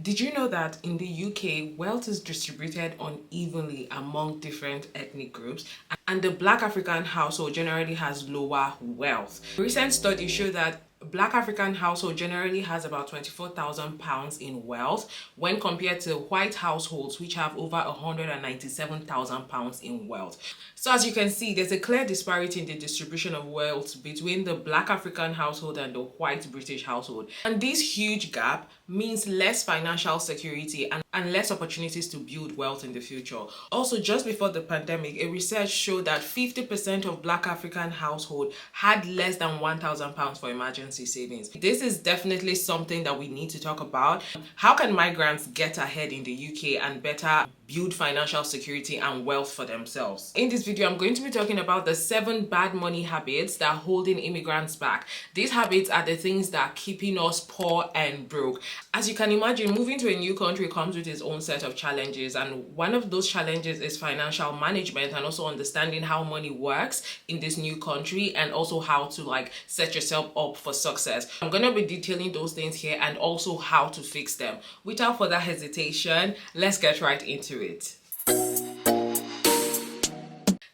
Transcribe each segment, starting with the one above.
Did you know that in the UK, wealth is distributed unevenly among different ethnic groups, and the Black African household generally has lower wealth? Recent studies show that Black African household generally has about £24,000 in wealth when compared to white households which have over £197,000 in wealth. So as you can see, there's a clear disparity in the distribution of wealth between the Black African household and the white British household. And this huge gap means less financial security and less opportunities to build wealth in the future. Also, just before the pandemic, a research showed that 50% of Black African households had less than £1,000 for emergency savings. This is definitely something that we need to talk about. How can migrants get ahead in the UK and better build financial security and wealth for themselves? In this video, I'm going to be talking about the 7 bad money habits that are holding immigrants back. These habits are the things that are keeping us poor and broke. As you can imagine, moving to a new country comes with its own set of challenges, and one of those challenges is financial management and also understanding how money works in this new country and also how to set yourself up for success. I'm going to be detailing those things here and also how to fix them. Without further hesitation, let's get right into it.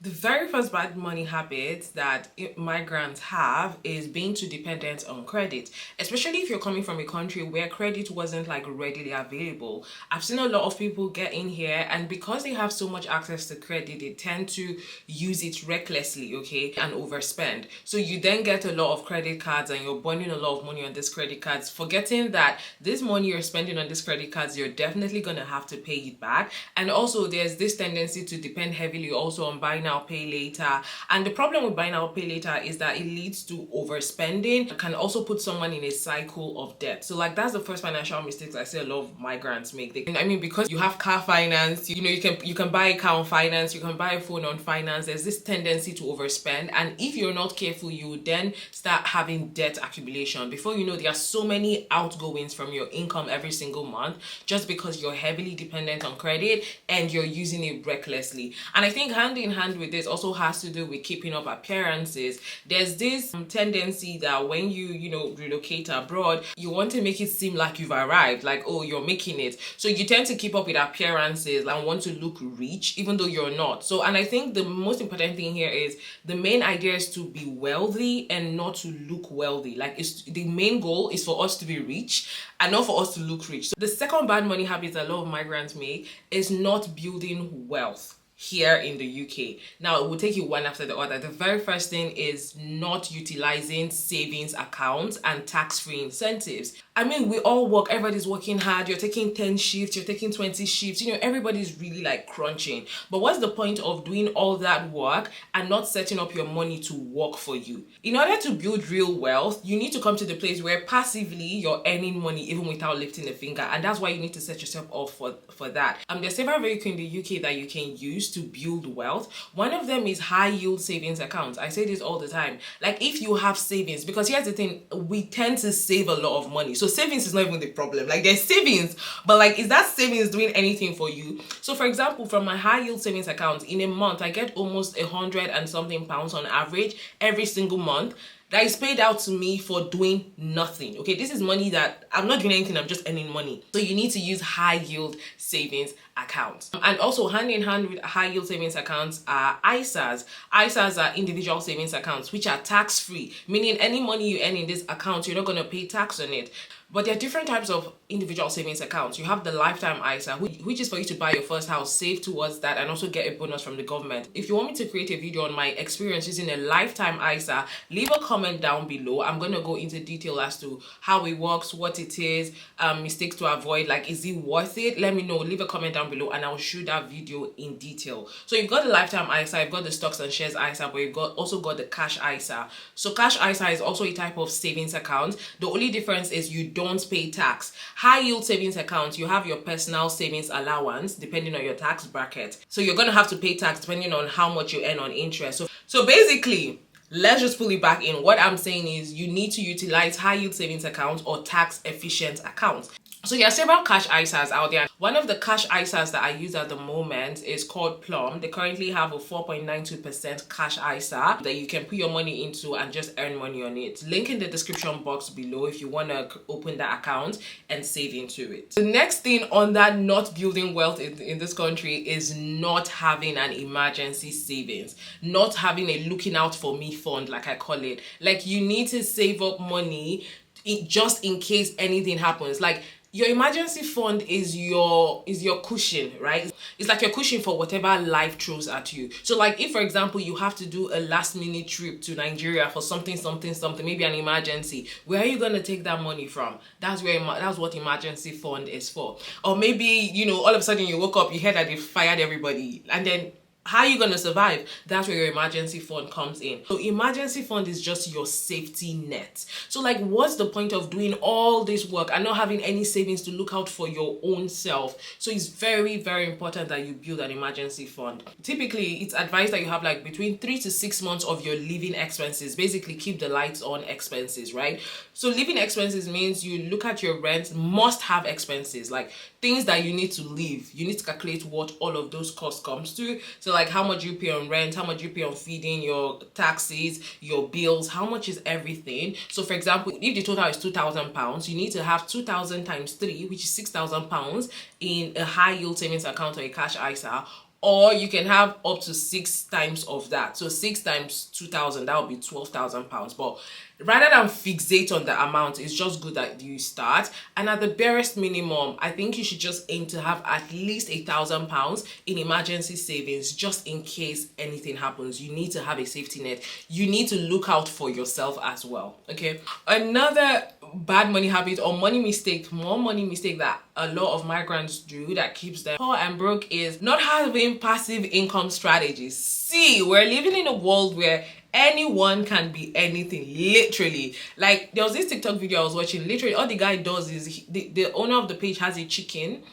The very first bad money habit that migrants have is being too dependent on credit, especially if you're coming from a country where credit wasn't readily available. I've seen a lot of people get in here, and because they have so much access to credit, they tend to use it recklessly, and overspend. So you then get a lot of credit cards and you're burning a lot of money on these credit cards, forgetting that this money you're spending on these credit cards, you're definitely going to have to pay it back. And also there's this tendency to depend heavily also on buy now, pay later. And the problem with buy now, pay later is that it leads to overspending. It can also put someone in a cycle of debt. So that's the first financial mistakes I see a lot of migrants make. Because you have car finance, you can buy a car on finance, you can buy a phone on finance. There's this tendency to overspend, and if you're not careful, you then start having debt accumulation. Before you know, there are so many outgoings from your income every single month just because you're heavily dependent on credit and you're using it recklessly. And I think hand in hand with this also has to do with keeping up appearances. There's this tendency that when you relocate abroad, you want to make it seem like you've arrived, you're making it. So you tend to keep up with appearances and want to look rich even though you're not. So, and I think the most important thing here is the main idea is to be wealthy and not to look wealthy. The main goal is for us to be rich and not for us to look rich. So the second bad money habit that a lot of migrants make is not building wealth here in the UK. Now, it will take you one after the other. The very first thing is not utilizing savings accounts and tax-free incentives. We all work, everybody's working hard, you're taking 10 shifts, you're taking 20 shifts, everybody's really crunching. But what's the point of doing all that work and not setting up your money to work for you? In order to build real wealth, you need to come to the place where passively you're earning money even without lifting a finger. And that's why you need to set yourself up for that. There's several vehicles in the UK that you can use to build wealth. One of them is high yield savings accounts. I say this all the time. If you have savings, because here's the thing, we tend to save a lot of money. So savings is not even the problem. There's savings, but is that savings doing anything for you? So for example, from my high yield savings account, in a month, I get almost £100 and something on average every single month. That is paid out to me for doing nothing. This is money that I'm not doing anything, I'm just earning money. So you need to use high yield savings accounts. And also hand in hand with high yield savings accounts are ISAs. ISAs are individual savings accounts which are tax free, meaning any money you earn in this account, you're not going to pay tax on it. But there are different types of individual savings accounts. You have the lifetime ISA, which is for you to buy your first house, save towards that, and also get a bonus from the government. If you want me to create a video on my experience using a lifetime ISA, leave a comment down below. I'm going to go into detail as to how it works, what it is, mistakes to avoid, is it worth it? Let me know. Leave a comment down below and I'll shoot that video in detail. So you've got the lifetime ISA, you've got the stocks and shares ISA, but you've also got the cash ISA. So cash ISA is also a type of savings account. The only difference is you don't pay tax. High yield savings accounts, you have your personal savings allowance depending on your tax bracket. So you're going to have to pay tax depending on how much you earn on interest. So basically, let's just pull it back in. What I'm saying is you need to utilize high yield savings accounts or tax efficient accounts. So there are several cash ISAs out there. One of the cash ISAs that I use at the moment is called Plum. They currently have a 4.92% cash ISA that you can put your money into and just earn money on it. Link in the description box below if you want to open that account and save into it. The next thing on that not building wealth in this country is not having an emergency savings, not having a looking out for me fund, like I call it. Like, you need to save up money just in case anything happens. Like, your emergency fund is your cushion, right? It's like your cushion for whatever life throws at you. So like, if for example you have to do a last minute trip to Nigeria for something, maybe an emergency, where are you going to take that money from? That's what emergency fund is for. Or maybe, you know, all of a sudden you woke up, you heard that they fired everybody, and then how are you going to survive? That's where your emergency fund comes in. So emergency fund is just your safety net. So like, what's the point of doing all this work and not having any savings to look out for your own self? So it's very, very important that you build an emergency fund. Typically, it's advised that you have like between 3 to 6 months of your living expenses, basically keep the lights on expenses, right? So living expenses means you look at your rent, must have expenses, like things that you need to live. You need to calculate what all of those costs comes to. So like, how much you pay on rent, how much you pay on feeding, your taxes, your bills, how much is everything. So for example, if the total is £2,000, you need to have 2,000 times 3, which is £6,000 in a high yield savings account or a cash ISA. Or you can have up to 6 times of that. So 6 times 2,000, that would be £12,000. But rather than fixate on the amount, it's just good that you start. And at the barest minimum, I think you should just aim to have at least £1,000 in emergency savings, just in case anything happens. You need to have a safety net. You need to look out for yourself as well. Okay. Another bad money habit or money mistake that a lot of migrants do that keeps them poor and broke is not having passive income strategies. See, we're living in a world where anyone can be anything, literally. Like, there was this TikTok video I was watching. Literally all the guy does is the owner of the page has a chicken,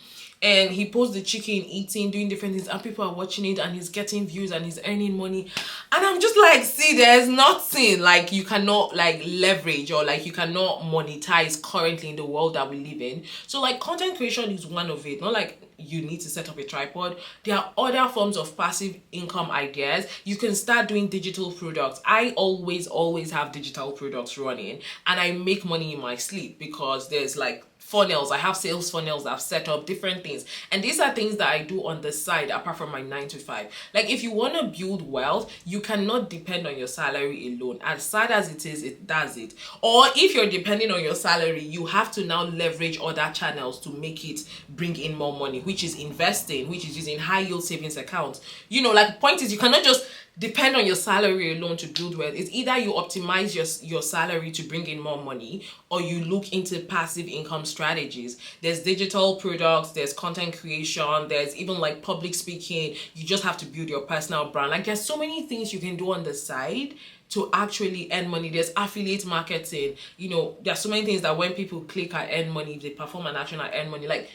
and he posts the chicken eating, doing different things, and people are watching it, and he's getting views and he's earning money. And I'm just like, see, there's nothing like you cannot like leverage or like you cannot monetize currently in the world that we live in. So like, content creation is one of it. Not like you need to set up a tripod. There are other forms of passive income ideas. You can start doing digital products. I always have digital products running, and I make money in my sleep because there's like funnels. I have sales funnels that I've set up, different things. And these are things that I do on the side apart from my 9 to 5. Like, if you want to build wealth, you cannot depend on your salary alone. As sad as it is, it does it. Or if you're depending on your salary, you have to now leverage other channels to make it bring in more money, which is investing, which is using high yield savings accounts. You know, like, point is, you cannot just depend on your salary alone to build wealth. It's either you optimize your salary to bring in more money, or you look into passive income strategies. There's digital products, there's content creation, there's even like public speaking. You just have to build your personal brand. Like, there's so many things you can do on the side to actually earn money. There's affiliate marketing. You know, there's so many things that when people click, I earn money. If they perform an action, I earn money. Like,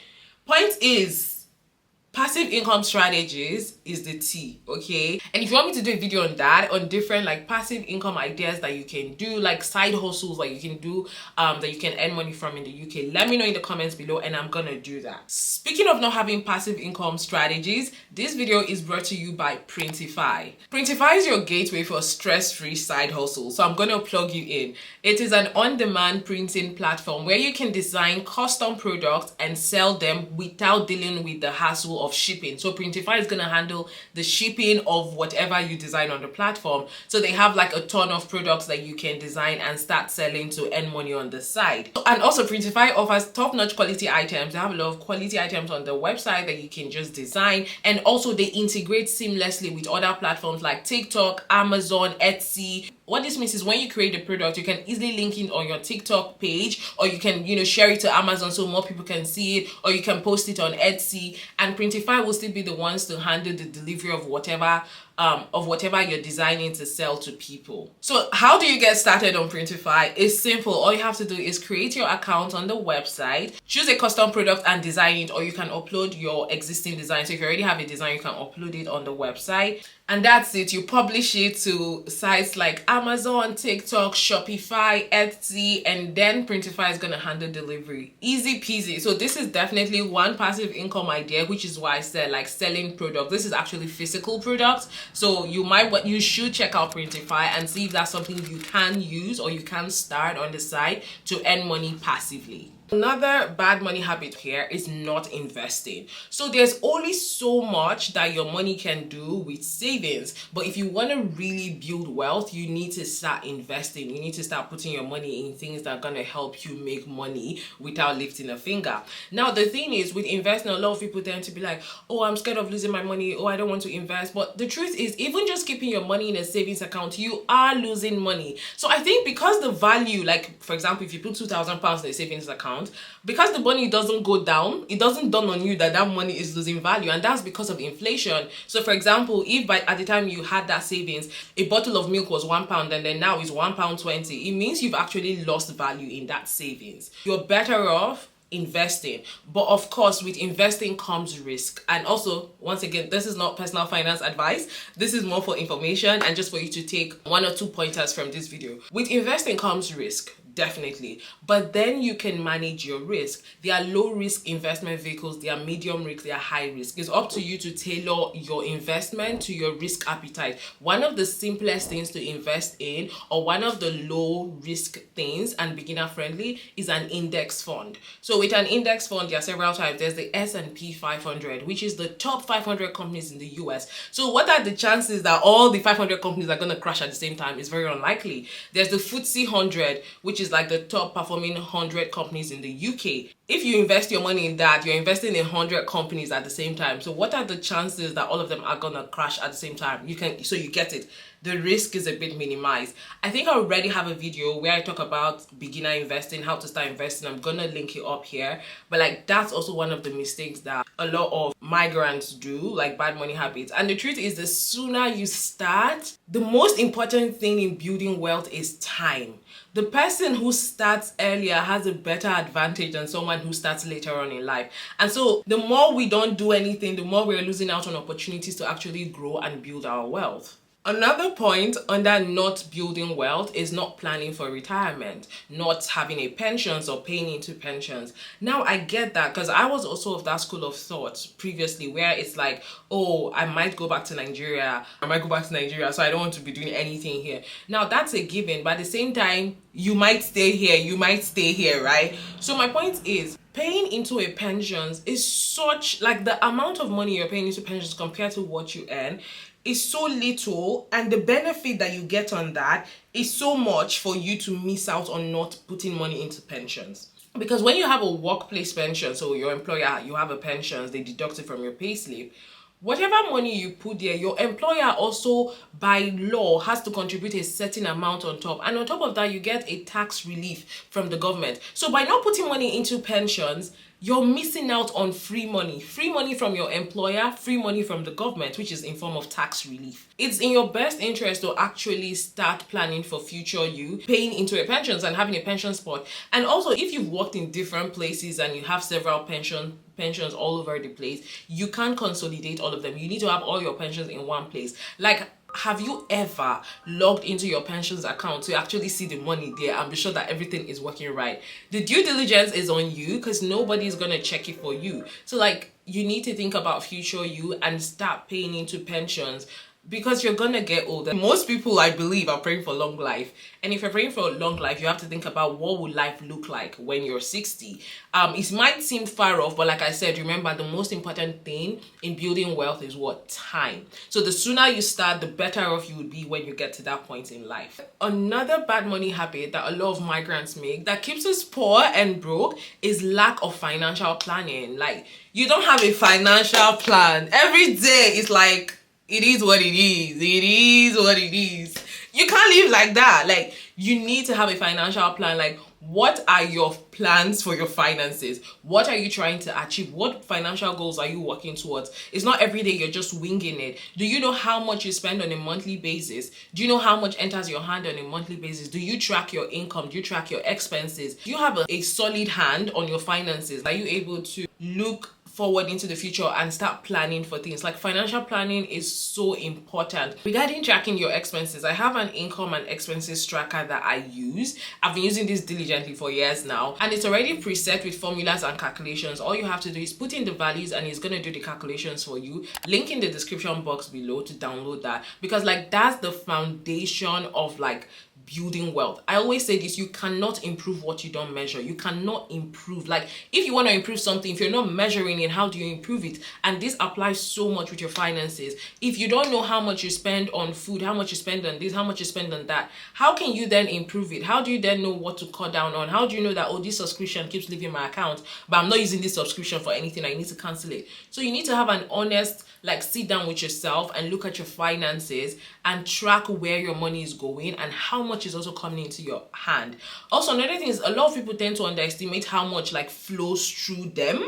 point is, passive income strategies is the tea, okay? And if you want me to do a video on that, on different like passive income ideas that you can do, like side hustles that you can do, that you can earn money from in the UK, let me know in the comments below, and I'm gonna do that. Speaking of not having passive income strategies, this video is brought to you by Printify. Printify is your gateway for stress-free side hustle, so I'm gonna plug you in. It is an on-demand printing platform where you can design custom products and sell them without dealing with the hassle of shipping. So Printify is going to handle the shipping of whatever you design on the platform. So they have like a ton of products that you can design and start selling to earn money on the side. And also Printify offers top-notch quality items. They have a lot of quality items on the website that you can just design, and also they integrate seamlessly with other platforms like TikTok, Amazon, Etsy. What this means is when you create a product, you can easily link it on your TikTok page, or you can, you know, share it to Amazon so more people can see it, or you can post it on Etsy, and Printify will still be the ones to handle the delivery of whatever of whatever you're designing to sell to people. So how do you get started on Printify? It's simple. All you have to do is create your account on the website, choose a custom product and design it, or you can upload your existing design. So if you already have a design, you can upload it on the website. And that's it. You publish it to sites like Amazon, TikTok, Shopify, Etsy, and then Printify is going to handle delivery. Easy peasy. So this is definitely one passive income idea, which is why I said like selling products. This is actually physical products. So you should check out Printify and see if that's something you can use or you can start on the side to earn money passively. Another bad money habit here is not investing. So there's only so much that your money can do with savings. But if you want to really build wealth, you need to start investing. You need to start putting your money in things that are going to help you make money without lifting a finger. Now, the thing is, with investing, a lot of people tend to be like, oh, I'm scared of losing my money. Oh, I don't want to invest. But the truth is, even just keeping your money in a savings account, you are losing money. So I think because the value, like, for example, if you put £2,000 in a savings account, because the money doesn't go down, it doesn't dawn on you that that money is losing value, and that's because of inflation. So for example, if at the time you had that savings, a bottle of milk was £1 and then now it's £1.20, it means you've actually lost value in that savings. You're better off investing. But of course, with investing comes risk. And also, once again, this is not personal finance advice. This is more for information and just for you to take 1 or 2 pointers from this video. With investing comes risk. Definitely, but then you can manage your risk. There are low risk investment vehicles, there are medium risk, there are high risk. It's up to you to tailor your investment to your risk appetite. One of the simplest things to invest in, or one of the low risk things and beginner friendly, is an index fund. So with an index fund, there are several types. There's the S&P 500, which is the top 500 companies in the US. So what are the chances that all the 500 companies are going to crash at the same time? It's very unlikely. There's the FTSE 100, which is like the top performing 100 companies in the UK. If you invest your money in that, you're investing in 100 companies at the same time. So what are the chances that all of them are gonna crash at the same time? You get it. The risk is a bit minimized. I think I already have a video where I talk about beginner investing, how to start investing. I'm gonna link it up here. But like, that's also one of the mistakes that a lot of migrants do, like bad money habits. And the truth is, the sooner you start, the most important thing in building wealth is time. The person who starts earlier has a better advantage than someone who starts later on in life. And so the more we don't do anything, the more we're losing out on opportunities to actually grow and build our wealth. Another point under not building wealth is not planning for retirement, not having a pensions or paying into pensions. Now I get that, because I was also of that school of thought previously, where it's like, oh, I might go back to Nigeria, so I don't want to be doing anything here. Now that's a given, but at the same time, you might stay here, right? So my point is, paying into a pensions is such, like, the amount of money you're paying into pensions compared to what you earn is so little, and the benefit that you get on that is so much for you to miss out on not putting money into pensions. Because when you have a workplace pension, so your employer, you have a pension, they deduct it from your payslip, whatever money you put there, your employer also by law has to contribute a certain amount on top, and on top of that you get a tax relief from the government. So by not putting money into pensions, you're missing out on free money from your employer, free money from the government, which is in form of tax relief. It's in your best interest to actually start planning for future you, paying into a pensions and having a pension spot. And also, if you've worked in different places and you have several pensions all over the place, you can't consolidate all of them. You need to have all your pensions in one place. Like, have you ever logged into your pensions account to actually see the money there and be sure that everything is working right? The due diligence is on you, because nobody's gonna check it for you. So like, you need to think about future you and start paying into pensions, because you're gonna get older. Most people, I believe, are praying for long life, and if you're praying for a long life, you have to think about what would life look like when you're 60. It might seem far off, but like I said, remember, the most important thing in building wealth is what? Time. So the sooner you start, the better off you would be when you get to that point in life. Another bad money habit that a lot of migrants make that keeps us poor and broke is lack of financial planning. Like, you don't have a financial plan. Every day is like, it is what it is. It is what it is. You can't live like that. Like, you need to have a financial plan. Like, What are your plans for your finances? What are you trying to achieve? What financial goals are you working towards? It's not every day you're just winging it. Do you know how much you spend on a monthly basis? Do you know how much enters your hand on a monthly basis? Do you track your income? Do you track your expenses? Do you have a solid hand on your finances? Are you able to look forward into the future and start planning for things? Like, financial planning is so important. Regarding tracking your expenses, I have an income and expenses tracker that I use. I've been using this diligently for years now, and it's already preset with formulas and calculations. All you have to do is put in the values and it's going to do the calculations for you. Link in the description box below to download that, because like that's the foundation of like building wealth. I always say this: you cannot improve what you don't measure. You cannot improve. Like, if you want to improve something, if you're not measuring it, how do you improve it? And this applies so much with your finances. If you don't know how much you spend on food, how much you spend on this, how much you spend on that, how can you then improve it? How do you then know what to cut down on? How do you know that, oh, this subscription keeps leaving my account, but I'm not using this subscription for anything, I need to cancel it? So you need to have an honest, like, sit down with yourself and look at your finances and track where your money is going and how much is also coming into your hand. Also, another thing is, a lot of people tend to underestimate how much like flows through them,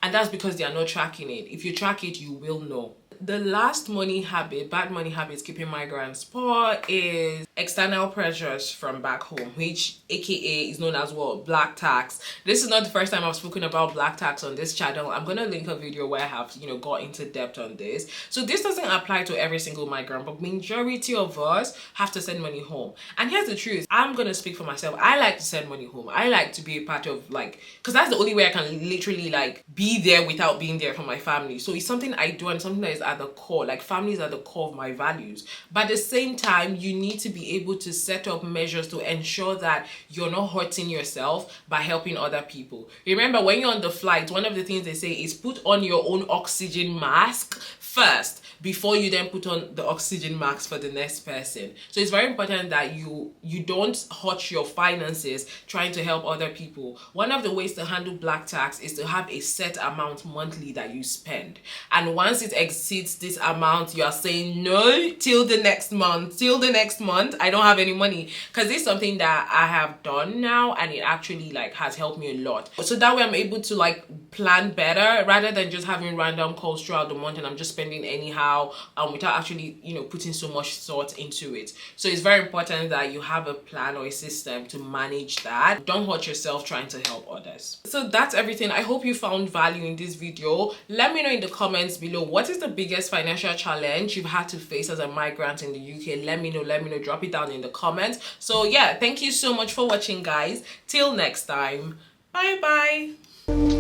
and that's because they are not tracking it. If you track it, you will know. The last money habit, bad money habits keeping migrants poor, is external pressures from back home, which aka is known as what? Black tax. This is not the first time I've spoken about black tax on this channel. I'm gonna link a video where I have, got into depth on this. So this doesn't apply to every single migrant, but majority of us have to send money home. And here's the truth, I'm gonna speak for myself. I like to send money home. I like to be a part of, like, because that's the only way I can literally like be there without being there for my family. So it's something I do and something that is at the core. Like, families are the core of my values. But at the same time, you need to be able to set up measures to ensure that you're not hurting yourself by helping other people. Remember, when you're on the flight, one of the things they say is put on your own oxygen mask first before you then put on the oxygen mask for the next person. So it's very important that you don't hurt your finances trying to help other people. One of the ways to handle black tax is to have a set amount monthly that you spend, and once it exceeds this amount, you are saying no till the next month. I don't have any money, because this is something that I have done now, and it actually like has helped me a lot. So that way I'm able to like plan better rather than just having random calls throughout the month and I'm just spending anyhow without actually putting so much thought into it. So it's very important that you have a plan or a system to manage that. Don't hurt yourself trying to help others. So that's everything. I hope you found value in this video. Let me know in the comments below, what is the biggest financial challenge you've had to face as a migrant in the UK? Let me know. Drop it down in the comments. So yeah, thank you so much for watching, guys. Till next time, bye bye.